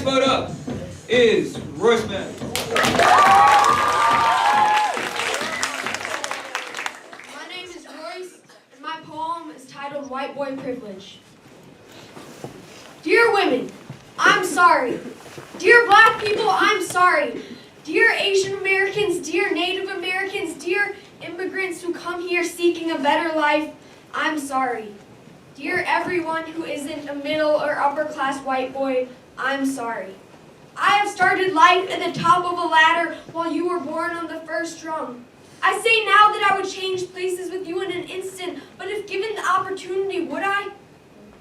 next vote up is Royce Mann. My name is Royce, and my poem is titled White Boy Privilege. Dear women, I'm sorry. Dear black people, I'm sorry. Dear Asian Americans, dear Native Americans, dear immigrants who come here seeking a better life, I'm sorry. Dear everyone who isn't a middle or upper class white boy, I'm sorry. I have started life at the top of a ladder while you were born on the first rung. I say now that I would change places with you in an instant, but if given the opportunity, would I?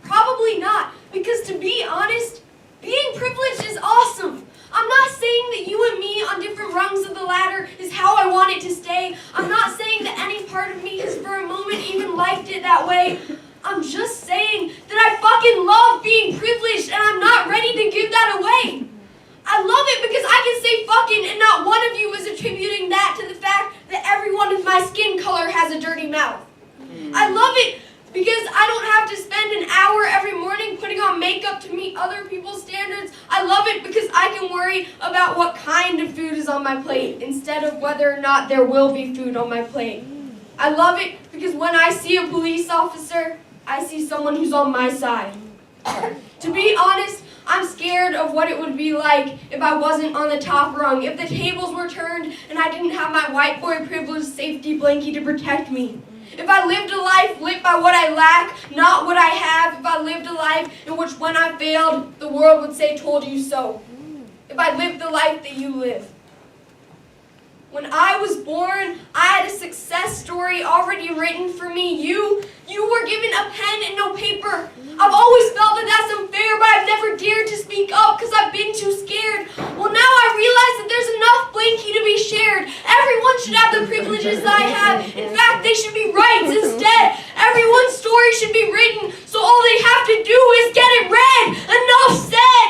Probably not, because to be honest, being privileged is awesome. I'm not saying that you and me on different rungs of the ladder is how I want it to stay. I'm not saying that any part of me has for a moment even liked it that way. I'm just saying that I fucking love being privileged and I'm not ready to give that away. I love it because I can say fucking and not one of you is attributing that to the fact that everyone with my skin color has a dirty mouth. I love it because I don't have to spend an hour every morning putting on makeup to meet other people's standards. I love it because I can worry about what kind of food is on my plate instead of whether or not there will be food on my plate. I love it because when I see a police officer, I see someone who's on my side. To be honest, I'm scared of what it would be like if I wasn't on the top rung, if the tables were turned and I didn't have my white boy privilege safety blanket to protect me. If I lived a life lit by what I lack, not what I have, if I lived a life in which when I failed, the world would say, told you so. If I lived the life that you live. When I was born, I had a success story already written for me. You were given a pen and no paper. I've always felt that that's unfair, but I've never dared to speak up because I've been too scared. Well, now I realize that there's enough blankie to be shared. Everyone should have the privileges I have. In fact, they should be rights instead. Everyone's story should be written, so all they have to do is get it read. Enough said.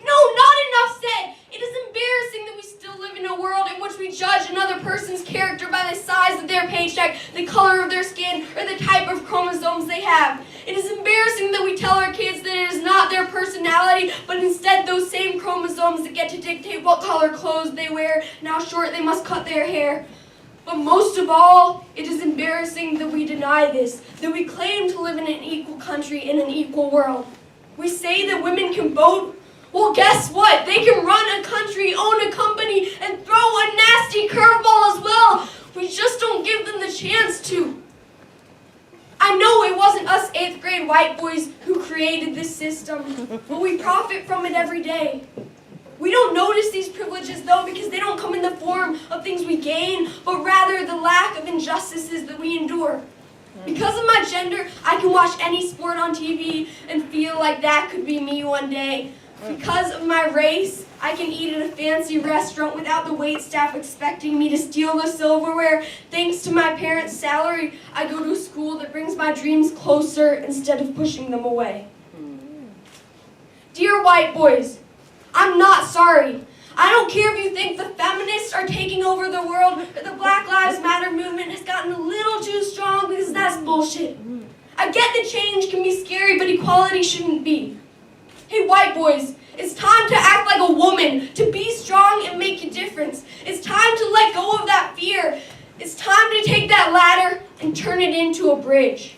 No, not enough said. It is embarrassing that we still live in a world in which we judge another person's character by the size of their paycheck, the color of their skin, or the type of chromosomes they have. It is embarrassing that we tell our kids that it is not their personality, but instead those same chromosomes that get to dictate what color clothes they wear and how short they must cut their hair. But most of all, it is embarrassing that we deny this, that we claim to live in an equal country, in an equal world. We say that women can vote. Well, guess what? They can run a country, own a company, and throw a nasty curveball as well. We just don't give them the chance to. I know it wasn't us 8th grade white boys who created this system, but we profit from it every day. We don't notice these privileges, though, because they don't come in the form of things we gain, but rather the lack of injustices that we endure. Because of my gender, I can watch any sport on TV and feel like that could be me one day. Because of my race, I can eat at a fancy restaurant without the waitstaff expecting me to steal the silverware. Thanks to my parents' salary, I go to a school that brings my dreams closer instead of pushing them away. Dear white boys, I'm not sorry. I don't care if you think the feminists are taking over the world or the Black Lives Matter movement has gotten a little too strong, because that's bullshit. I get that change can be scary, but equality shouldn't be. Hey, white boys, it's time to act like a woman, to be strong and make a difference. It's time to let go of that fear. It's time to take that ladder and turn it into a bridge.